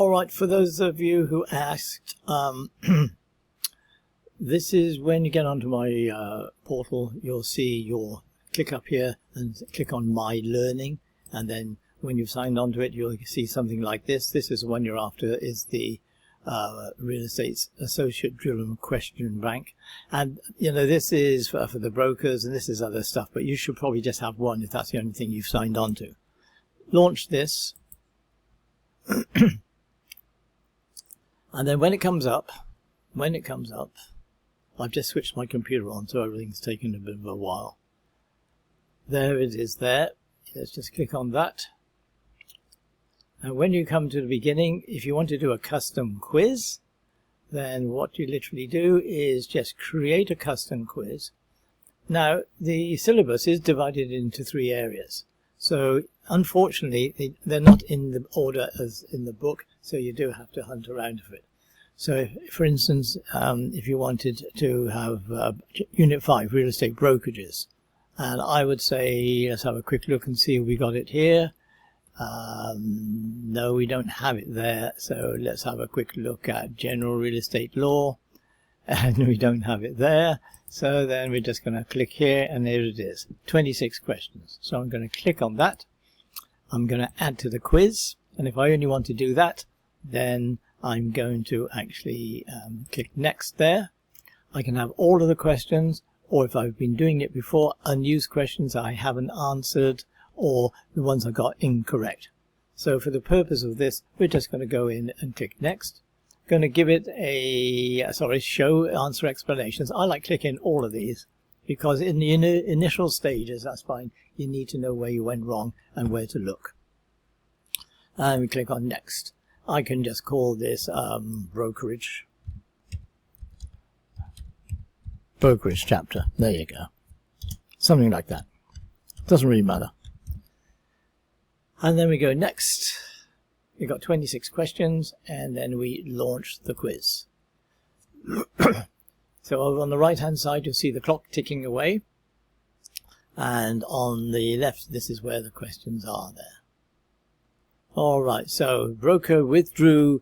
Alright, for those of you who asked, this is when you get onto my portal, you'll see click up here and click on My Learning, and then when you've signed onto it, you'll see something like this. This is the one you're after, is the Real Estate Associate Drill and Question Bank. And, you know, this is for the brokers, and this is other stuff, but you should probably just have one if that's the only thing you've signed on to. Launch this. And then when it comes up, I've just switched my computer on, so everything's taken a bit of a while. There it is there. Let's just click on that. And when you come to the beginning, if you want to do a custom quiz, then what you literally do is just create a custom quiz. Now, the syllabus is divided into 3 areas. So, unfortunately, they're not in the order as in the book, so you do have to hunt around for it. So, for instance, if you wanted to have Unit 5, Real Estate Brokerages, and I would say, let's have a quick look and see if we got it here. No, we don't have it there, so let's have a quick look at General Real Estate Law, and we don't have it there. So then we're just going to click here, and there it is, 26 questions. So I'm going to click on that. I'm going to add to the quiz, and if I only want to do that, then I'm going to actually click next there. I can have all of the questions, or if I've been doing it before, unused questions I haven't answered, or the ones I got incorrect. So for the purpose of this, we're just going to go in and click next. Going to give it a show answer explanations. I like clicking all of these because in the initial stages, that's fine, you need to know where you went wrong and where to look. And we click on next. I can just call this brokerage chapter. There you go, something like that. Doesn't really matter. And then we go next. We've got 26 questions, and then we launch the quiz. So over on the right hand side, you'll see the clock ticking away, and on the left, this is where the questions are there. Alright, so broker withdrew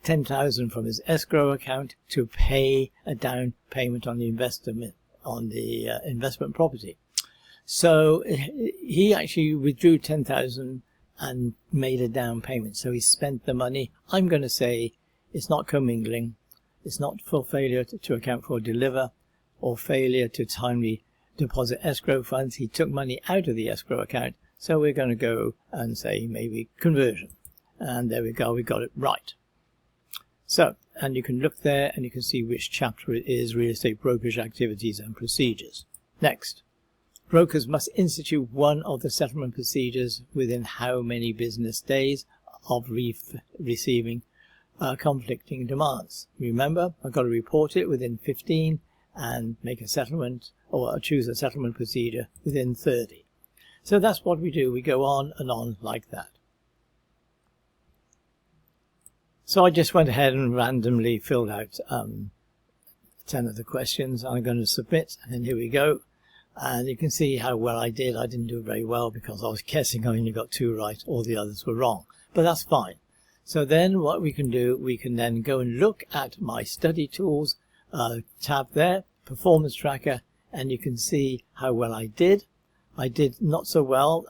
10,000 from his escrow account to pay a down payment on the investment property. So he actually withdrew 10,000 and made a down payment, so he spent the money. I'm going to say it's not commingling, it's not for failure to account for deliver, or failure to timely deposit escrow funds. He took money out of the escrow account, so we're going to go and say maybe conversion, and there we go, we got it right. So, and you can look there and you can see which chapter it is, Real Estate Brokerage Activities and Procedures. Next. Brokers must institute one of the settlement procedures within how many business days of receiving conflicting demands. Remember, I've got to report it within 15 and make a settlement, or choose a settlement procedure within 30. So that's what we do. We go on and on like that. So I just went ahead and randomly filled out 10 of the questions. I'm going to submit, and here we go. And you can see how well I did. I didn't do very well because I was guessing I only got 2 right. All the others were wrong. But that's fine. So then what we can do, we can then go and look at my study tools tab there, performance tracker, and you can see how well I did. I did not so well,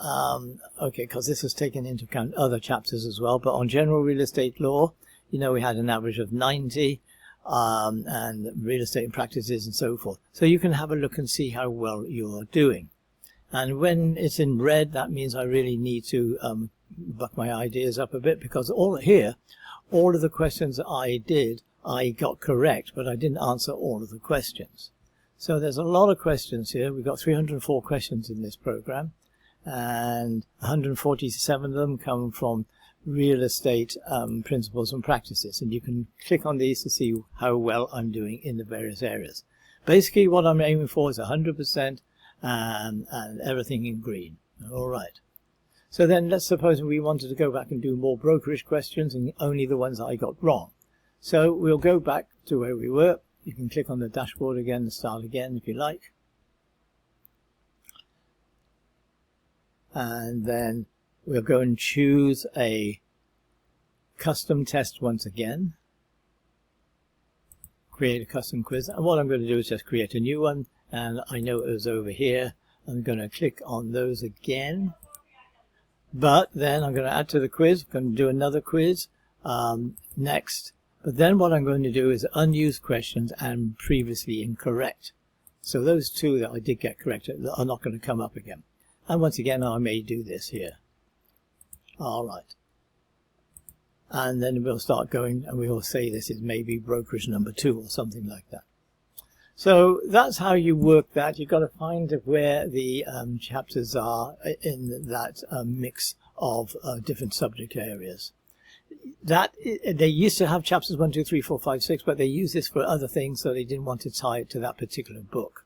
okay, because this was taken into account other chapters as well. But on general real estate law, you know, we had an average of 90. And real estate practices and so forth. So you can have a look and see how well you're doing. And when it's in red, that means I really need to buck my ideas up a bit, because all of the questions that I did, I got correct, but I didn't answer all of the questions. So there's a lot of questions here. We've got 304 questions in this program, and 147 of them come from real estate principles and practices, and you can click on these to see how well I'm doing in the various areas. Basically what I'm aiming for is 100% and everything in green. Alright, so then let's suppose we wanted to go back and do more brokerage questions, and only the ones I got wrong. So we'll go back to where we were. You can click on the dashboard again and start again if you like, and then we'll go and choose a custom test once again. Create a custom quiz, and what I'm going to do is just create a new one, and I know it was over here. I'm going to click on those again, but then I'm going to add to the quiz. I'm going to do another quiz next, but then what I'm going to do is unused questions and previously incorrect. So those two that I did get correct are not going to come up again. And once again, I may do this here. All right. And then we'll start going, and we will say this is maybe brokerage number 2 or something like that. So that's how you work that. You've got to find where the chapters are in that mix of different subject areas. That they used to have chapters 1, 2, 3, 4, 5, 6, but they use this for other things, so they didn't want to tie it to that particular book.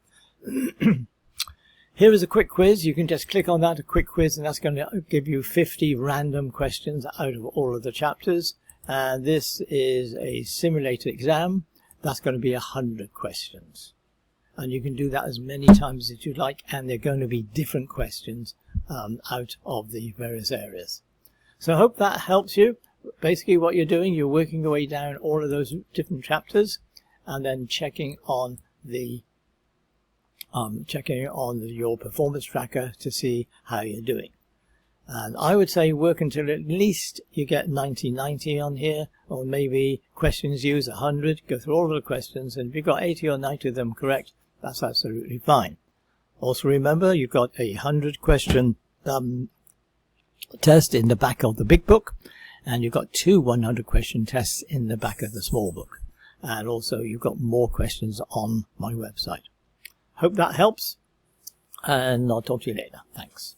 Here is a quick quiz. You can just click on that, a quick quiz, and that's going to give you 50 random questions out of all of the chapters. And this is a simulated exam. That's going to be 100 questions. And you can do that as many times as you like, and they're going to be different questions out of the various areas. So I hope that helps you. Basically what you're doing, you're working your way down all of those different chapters and then checking on your performance tracker to see how you're doing. And I would say work until at least you get 90 on here, or maybe questions used 100. Go through all of the questions, and if you've got 80 or 90 of them correct, that's absolutely fine. Also remember, you've got a 100 question test in the back of the big book, and you've got 2 100 question tests in the back of the small book. And also you've got more questions on my website. Hope that helps, and I'll talk to you later. Thanks.